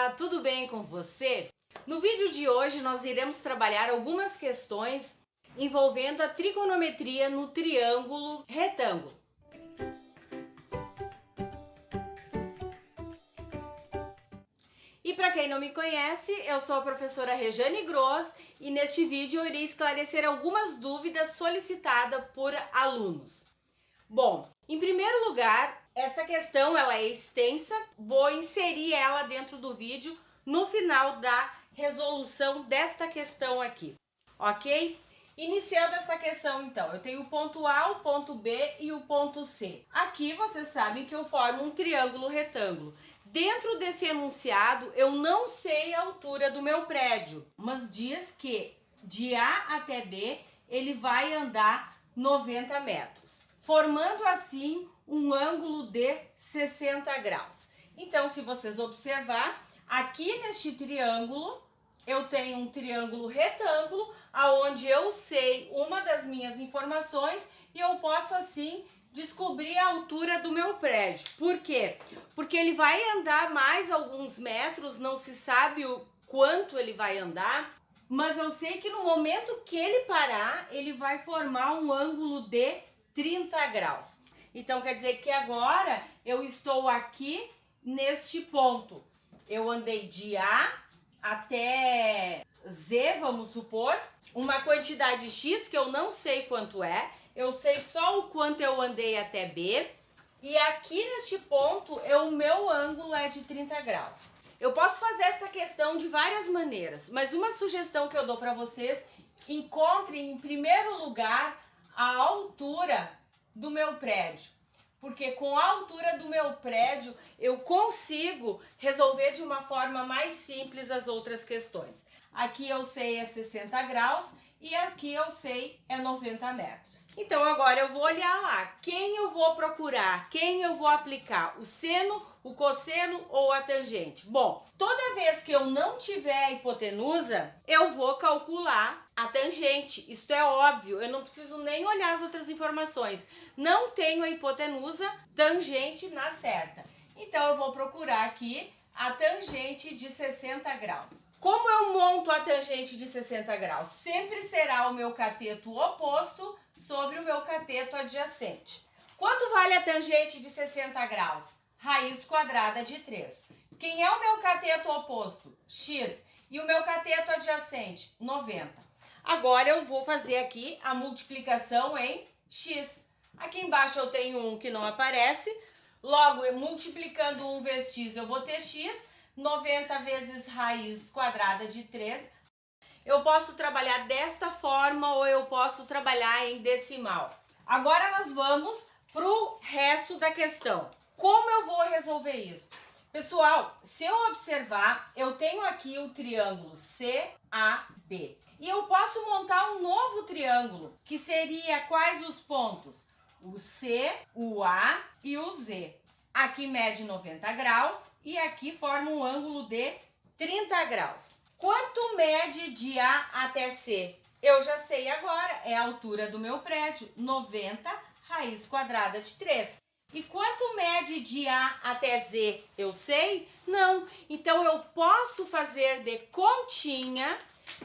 Olá, tudo bem com você? No vídeo de hoje nós iremos trabalhar algumas questões envolvendo a trigonometria no triângulo retângulo. E para quem não me conhece, eu sou a professora Rejane Gross e neste vídeo eu irei esclarecer algumas dúvidas solicitadas por alunos. Bom, em primeiro lugar, esta questão ela é extensa, vou inserir ela dentro do vídeo no final da resolução desta questão aqui, ok? Iniciando esta questão então, eu tenho o ponto A, o ponto B e o ponto C. Aqui vocês sabem que eu formo um triângulo retângulo. Dentro desse enunciado eu não sei a altura do meu prédio, mas diz que de A até B ele vai andar 90 metros. Formando assim um ângulo de 60 graus. Então, se vocês observar, aqui neste triângulo, eu tenho um triângulo retângulo, aonde eu sei uma das minhas informações e eu posso assim descobrir a altura do meu prédio. Por quê? Porque ele vai andar mais alguns metros, não se sabe o quanto ele vai andar, mas eu sei que no momento que ele parar, ele vai formar um ângulo de 30 graus. Então, quer dizer que agora eu estou aqui neste ponto. Eu andei de A até Z, vamos supor, uma quantidade X que eu não sei quanto é. Eu sei só o quanto eu andei até B. E aqui neste ponto, o meu ângulo é de 30 graus. Eu posso fazer essa questão de várias maneiras, mas uma sugestão que eu dou para vocês, encontrem em primeiro lugar a altura do meu prédio, porque com a altura do meu prédio eu consigo resolver de uma forma mais simples as outras questões. Aqui eu sei é 60 graus e aqui eu sei é 90 metros. Então agora eu vou olhar lá, quem eu vou procurar, quem eu vou aplicar, o seno, o cosseno ou a tangente? Bom, toda vez que eu não tiver a hipotenusa, eu vou calcular a tangente. Isto é óbvio, eu não preciso nem olhar as outras informações. Não tenho a hipotenusa, tangente na certa. Então eu vou procurar aqui a tangente de 60 graus. Como eu monto a tangente de 60 graus? Sempre será o meu cateto oposto sobre o meu cateto adjacente. Quanto vale a tangente de 60 graus? Raiz quadrada de 3. Quem é o meu cateto oposto? X. E o meu cateto adjacente? 90. Agora eu vou fazer aqui a multiplicação em X. Aqui embaixo eu tenho 1 que não aparece. Logo, multiplicando 1 vezes X, eu vou ter X. 90 vezes raiz quadrada de 3. Eu posso trabalhar desta forma ou eu posso trabalhar em decimal. Agora nós vamos para o resto da questão. Como eu vou resolver isso? Pessoal, se eu observar, eu tenho aqui o triângulo CAB. E eu posso montar um novo triângulo, que seria quais os pontos? O C, o A e o Z. Aqui mede 90 graus e aqui forma um ângulo de 30 graus. Quanto mede de A até C? Eu já sei agora, é a altura do meu prédio, 90 raiz quadrada de 3. E quanto mede de A até Z? Eu sei? Não. Então eu posso fazer de continha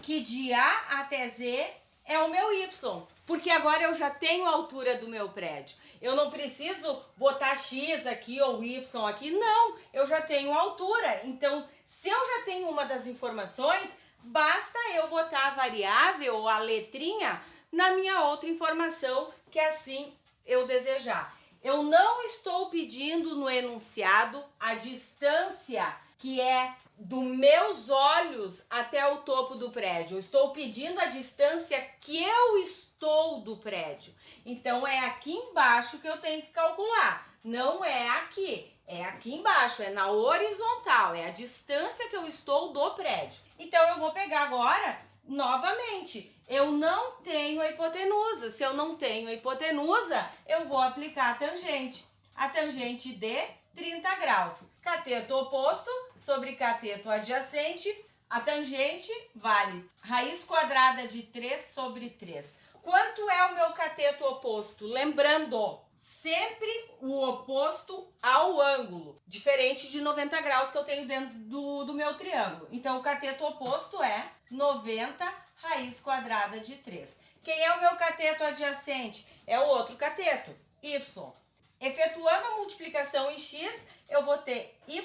que de A até Z é o meu Y, porque agora eu já tenho a altura do meu prédio. Eu não preciso botar X aqui ou Y aqui, não, eu já tenho a altura. Então, se eu já tenho uma das informações, basta eu botar a variável ou a letrinha na minha outra informação, que assim eu desejar. Eu não estou pedindo no enunciado a distância que é dos meus olhos até o topo do prédio. Eu estou pedindo a distância que eu estou do prédio. Então, é aqui embaixo que eu tenho que calcular. Não é aqui. É aqui embaixo, é na horizontal. É a distância que eu estou do prédio. Então, eu vou pegar agora, novamente, eu não tenho a hipotenusa. Se eu não tenho a hipotenusa, eu vou aplicar a tangente. A tangente de 30 graus. Cateto oposto sobre cateto adjacente. A tangente vale raiz quadrada de 3 sobre 3. Quanto é o meu cateto oposto? Lembrando, sempre o oposto ao ângulo, diferente de 90 graus que eu tenho dentro do meu triângulo. Então, o cateto oposto é 90 raiz quadrada de 3. Quem é o meu cateto adjacente? É o outro cateto, y. Efetuando a multiplicação em x, eu vou ter y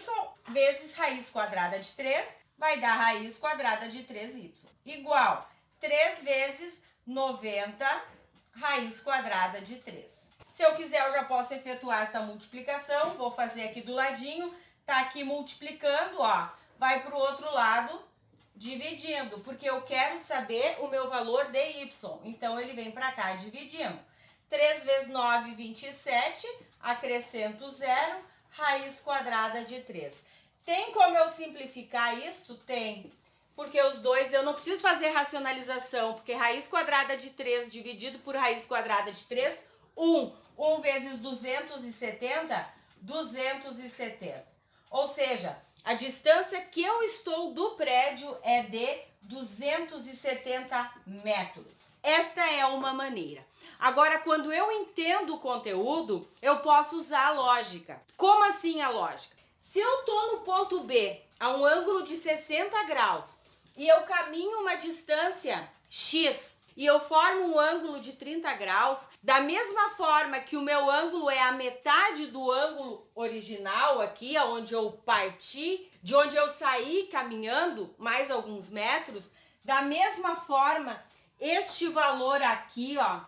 vezes raiz quadrada de 3, vai dar raiz quadrada de 3y, igual 3 vezes 90 raiz quadrada de 3. Se eu quiser, eu já posso efetuar essa multiplicação, vou fazer aqui do ladinho, tá aqui multiplicando, ó, vai para o outro lado, dividindo, porque eu quero saber o meu valor de y, então ele vem para cá dividindo. 3 vezes 9, 27, acrescento 0, raiz quadrada de 3. Tem como eu simplificar isto? Tem, porque os dois, eu não preciso fazer racionalização, porque raiz quadrada de 3 dividido por raiz quadrada de 3, 1 vezes 270, 270. Ou seja, a distância que eu estou do prédio é de 270 metros. Esta é uma maneira. Agora, quando eu entendo o conteúdo, eu posso usar a lógica. Como assim a lógica? Se eu estou no ponto B, a um ângulo de 60 graus, e eu caminho uma distância x, e eu formo um ângulo de 30 graus, da mesma forma que o meu ângulo é a metade do ângulo original aqui, onde eu parti, de onde eu saí caminhando mais alguns metros, da mesma forma, este valor aqui, ó,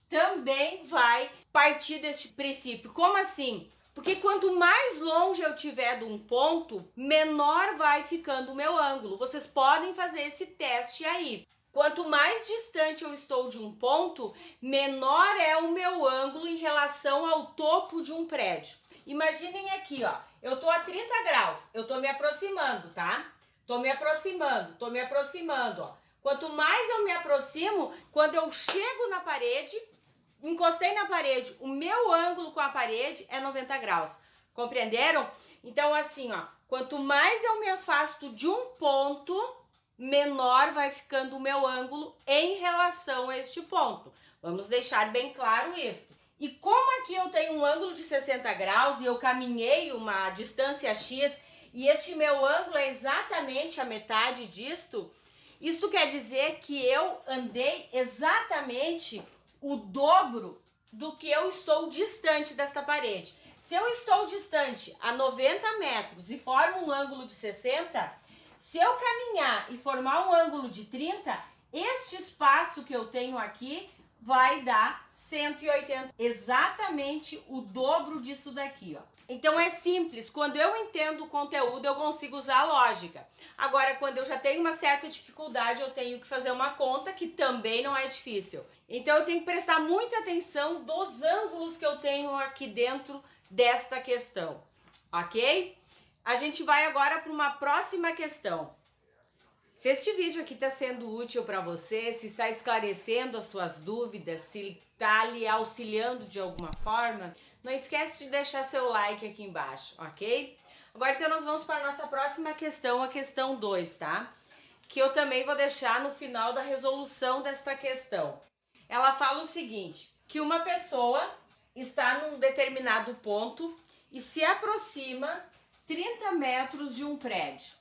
também vai partir deste princípio. Como assim? Porque quanto mais longe eu tiver de um ponto, menor vai ficando o meu ângulo. Vocês podem fazer esse teste aí. Quanto mais distante eu estou de um ponto, menor é o meu ângulo em relação ao topo de um prédio. Imaginem aqui, ó, eu tô a 30 graus, eu tô me aproximando, tá? Tô me aproximando, ó. Quanto mais eu me aproximo, quando eu chego na parede, encostei na parede, o meu ângulo com a parede é 90 graus. Compreenderam? Então, assim, ó, quanto mais eu me afasto de um ponto, menor vai ficando o meu ângulo em relação a este ponto. Vamos deixar bem claro isso. E como aqui eu tenho um ângulo de 60 graus e eu caminhei uma distância x e este meu ângulo é exatamente a metade disto, isto quer dizer que eu andei exatamente o dobro do que eu estou distante desta parede. Se eu estou distante a 90 metros e formo um ângulo de 60, se eu caminhar e formar um ângulo de 30, este espaço que eu tenho aqui vai dar 180, exatamente o dobro disso daqui, ó. Então é simples, quando eu entendo o conteúdo eu consigo usar a lógica. Agora, quando eu já tenho uma certa dificuldade, eu tenho que fazer uma conta que também não é difícil. Então eu tenho que prestar muita atenção dos ângulos que eu tenho aqui dentro desta questão, ok? A gente vai agora para uma próxima questão. Se este vídeo aqui está sendo útil para você, se está esclarecendo as suas dúvidas, se está lhe auxiliando de alguma forma, não esquece de deixar seu like aqui embaixo, ok? Agora então nós vamos para a nossa próxima questão, a questão 2, tá? Que eu também vou deixar no final da resolução desta questão. Ela fala o seguinte, que uma pessoa está num determinado ponto e se aproxima 30 metros de um prédio.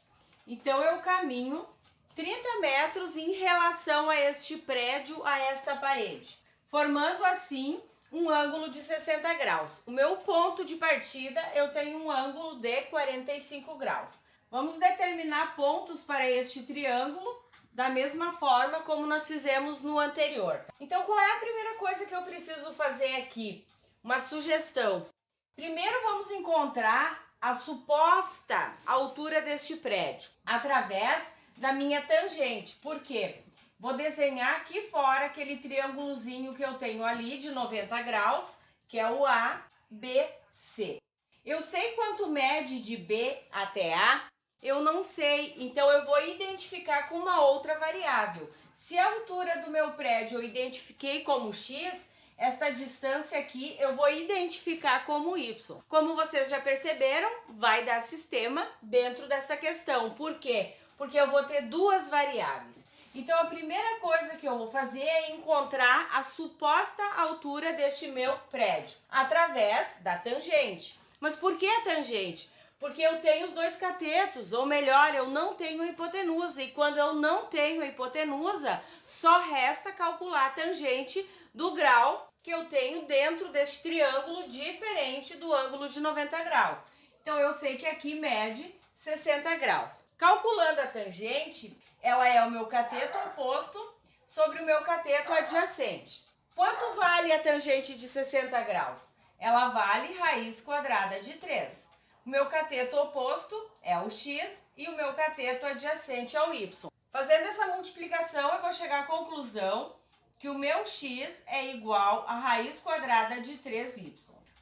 Então eu caminho 30 metros em relação a este prédio, a esta parede, formando assim um ângulo de 60 graus. O meu ponto de partida, eu tenho um ângulo de 45 graus. Vamos determinar pontos para este triângulo da mesma forma como nós fizemos no anterior. Então, qual é a primeira coisa que eu preciso fazer aqui? Uma sugestão. Primeiro vamos encontrar a suposta altura deste prédio através da minha tangente. Por quê? Vou desenhar aqui fora aquele triângulozinho que eu tenho ali de 90 graus, que é o ABC. Eu sei quanto mede de B até A? Eu não sei, então eu vou identificar com uma outra variável. Se a altura do meu prédio eu identifiquei como X, esta distância aqui eu vou identificar como Y. Como vocês já perceberam, vai dar sistema dentro dessa questão. Por quê? Porque eu vou ter duas variáveis. Então a primeira coisa que eu vou fazer é encontrar a suposta altura deste meu prédio, através da tangente. Mas por que a tangente? Porque eu tenho os dois catetos, ou melhor, eu não tenho a hipotenusa, e quando eu não tenho a hipotenusa, só resta calcular a tangente do grau que eu tenho dentro deste triângulo diferente do ângulo de 90 graus. Então eu sei que aqui mede 60 graus. Calculando a tangente, ela é o meu cateto oposto sobre o meu cateto adjacente. Quanto vale a tangente de 60 graus? Ela vale raiz quadrada de 3. O meu cateto oposto é o x e o meu cateto adjacente é o y. Fazendo essa multiplicação, eu vou chegar à conclusão que o meu x é igual a raiz quadrada de 3y.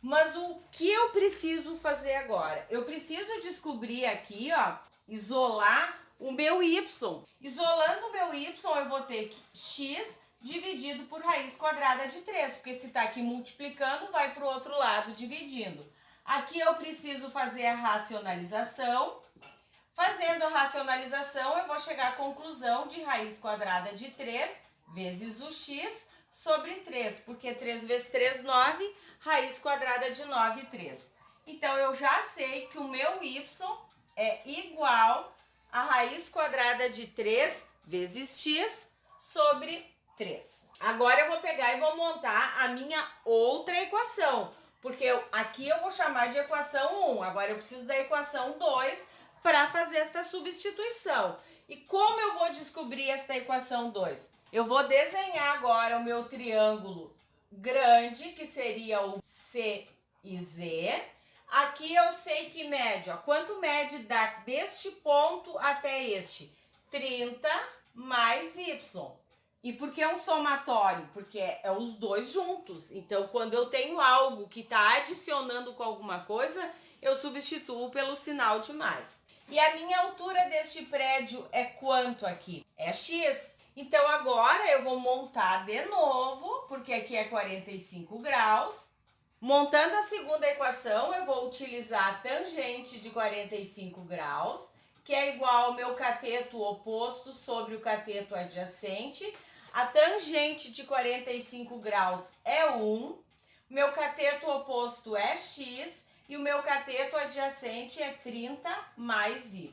Mas o que eu preciso fazer agora? Eu preciso descobrir aqui, ó, isolar o meu y. Isolando o meu y, eu vou ter x dividido por raiz quadrada de 3, porque se está aqui multiplicando, vai para o outro lado dividindo. Aqui eu preciso fazer a racionalização. Fazendo a racionalização, eu vou chegar à conclusão de raiz quadrada de 3 vezes o x sobre 3, porque 3 vezes 3, 9, raiz quadrada de 9, 3. Então, eu já sei que o meu y é igual a raiz quadrada de 3 vezes x sobre 3. Agora eu vou pegar e vou montar a minha outra equação, porque aqui eu vou chamar de equação 1, agora eu preciso da equação 2 para fazer esta substituição. E como eu vou descobrir esta equação 2? Eu vou desenhar agora o meu triângulo grande, que seria o C e Z. Aqui eu sei que mede, ó, quanto mede deste ponto até este? 30 mais Y. E por que um somatório? Porque é os dois juntos. Então, quando eu tenho algo que está adicionando com alguma coisa, eu substituo pelo sinal de mais. E a minha altura deste prédio é quanto aqui? É x. Então, agora eu vou montar de novo, porque aqui é 45 graus. Montando a segunda equação, eu vou utilizar a tangente de 45 graus, que é igual ao meu cateto oposto sobre o cateto adjacente. A tangente de 45 graus é 1, meu cateto oposto é x e o meu cateto adjacente é 30 mais y.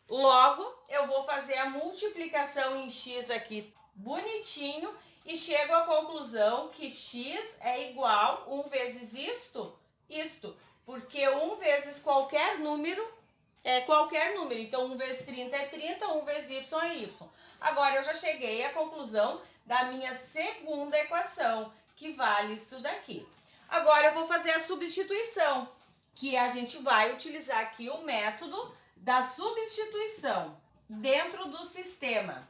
Logo, eu vou fazer a multiplicação em x aqui bonitinho e chego à conclusão que x é igual a 1 vezes isto, porque 1 vezes qualquer número é qualquer número. Então, 1 vezes 30 é 30, 1 vezes y é y. Agora, eu já cheguei à conclusão da minha segunda equação, que vale isso daqui. Agora, eu vou fazer a substituição, que a gente vai utilizar aqui o método da substituição dentro do sistema.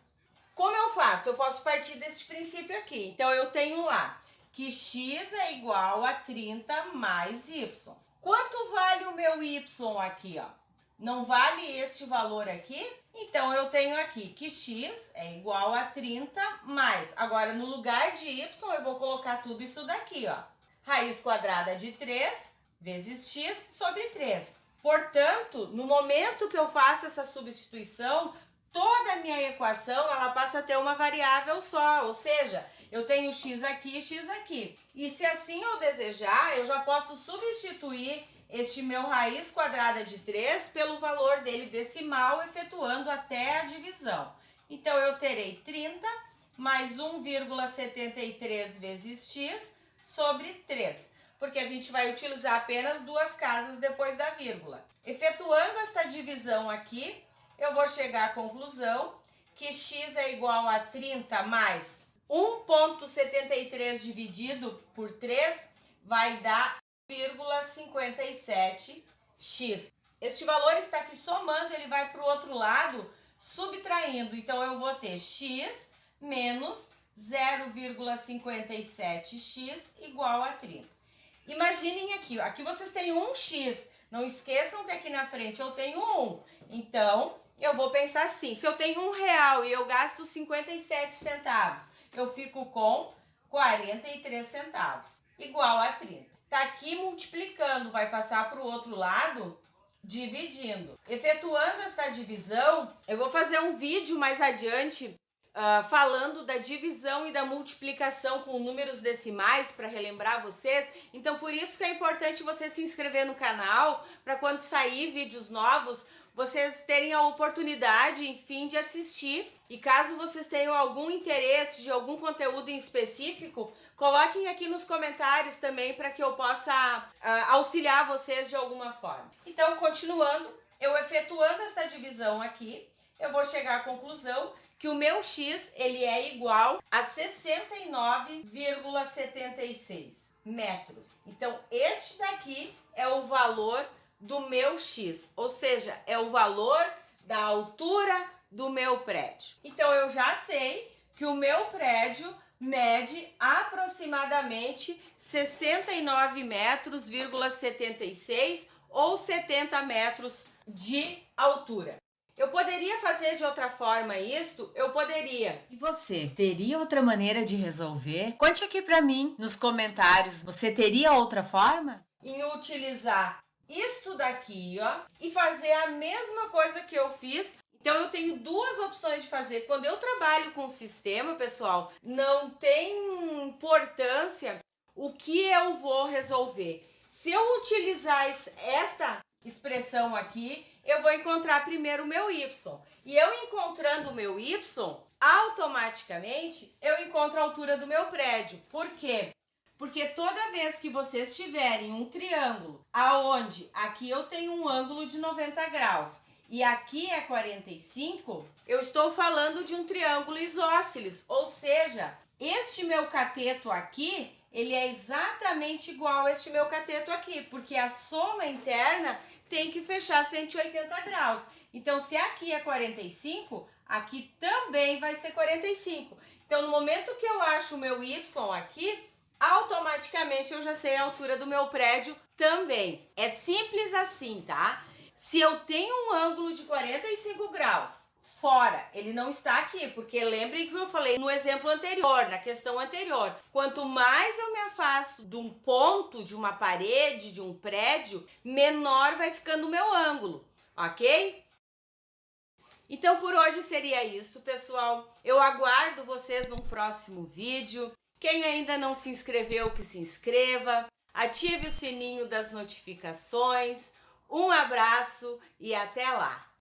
Como eu faço? Eu posso partir desse princípio aqui. Então, eu tenho lá que x é igual a 30 mais y. Quanto vale o meu y aqui, ó? Não vale este valor aqui? Então, eu tenho aqui que x é igual a 30 mais. Agora, no lugar de y, eu vou colocar tudo isso daqui, ó. Raiz quadrada de 3 vezes x sobre 3. Portanto, no momento que eu faço essa substituição, toda a minha equação, ela passa a ter uma variável só, ou seja, eu tenho x aqui e x aqui. E se assim eu desejar, eu já posso substituir este meu raiz quadrada de 3 pelo valor dele decimal, efetuando até a divisão. Então, eu terei 30 mais 1,73 vezes x sobre 3, porque a gente vai utilizar apenas duas casas depois da vírgula. Efetuando esta divisão aqui, eu vou chegar à conclusão que x é igual a 30 mais 1,73 dividido por 3 vai dar 0,57x. Este valor está aqui somando, ele vai para o outro lado, subtraindo. Então, eu vou ter x menos 0,57x igual a 30. Imaginem aqui, ó, aqui vocês têm 1x. Não esqueçam que aqui na frente eu tenho 1. Então, eu vou pensar assim, se eu tenho R$1 e eu gasto 57 centavos, eu fico com 43 centavos, igual a 30. Tá aqui multiplicando, vai passar para o outro lado, dividindo. Efetuando esta divisão, eu vou fazer um vídeo mais adiante falando da divisão e da multiplicação com números decimais, para relembrar vocês. Então, por isso que é importante você se inscrever no canal, para quando sair vídeos novos, vocês terem a oportunidade, enfim, de assistir. E caso vocês tenham algum interesse de algum conteúdo em específico, coloquem aqui nos comentários também para que eu possa auxiliar vocês de alguma forma. Então, continuando, eu efetuando essa divisão aqui, eu vou chegar à conclusão que o meu x ele é igual a 69,76 metros. Então, este daqui é o valor do meu x, ou seja, é o valor da altura do meu prédio. Então, eu já sei que o meu prédio mede aproximadamente 69 metros,76 ou 70 metros de altura. Eu poderia fazer de outra forma isto? Eu poderia. E você, teria outra maneira de resolver? Conte aqui pra mim nos comentários. Você teria outra forma? Em utilizar isto daqui, ó, e fazer a mesma coisa que eu fiz. Então, eu tenho duas opções de fazer. Quando eu trabalho com sistema, pessoal, não tem importância o que eu vou resolver. Se eu utilizar esta expressão aqui, eu vou encontrar primeiro o meu y. E eu encontrando o meu y, automaticamente eu encontro a altura do meu prédio. Por quê? Porque toda vez que vocês tiverem um triângulo, aonde aqui eu tenho um ângulo de 90 graus e aqui é 45, eu estou falando de um triângulo isósceles, ou seja, este meu cateto aqui, ele é exatamente igual a este meu cateto aqui, porque a soma interna tem que fechar 180 graus. Então, se aqui é 45, aqui também vai ser 45. Então, no momento que eu acho o meu y aqui, automaticamente eu já sei a altura do meu prédio também. É simples assim, tá? Se eu tenho um ângulo de 45 graus fora, ele não está aqui, porque lembrem que eu falei no exemplo anterior, na questão anterior. Quanto mais eu me afasto de um ponto, de uma parede, de um prédio, menor vai ficando o meu ângulo, ok? Então, por hoje seria isso, pessoal. Eu aguardo vocês num próximo vídeo. Quem ainda não se inscreveu, que se inscreva. Ative o sininho das notificações. Um abraço e até lá!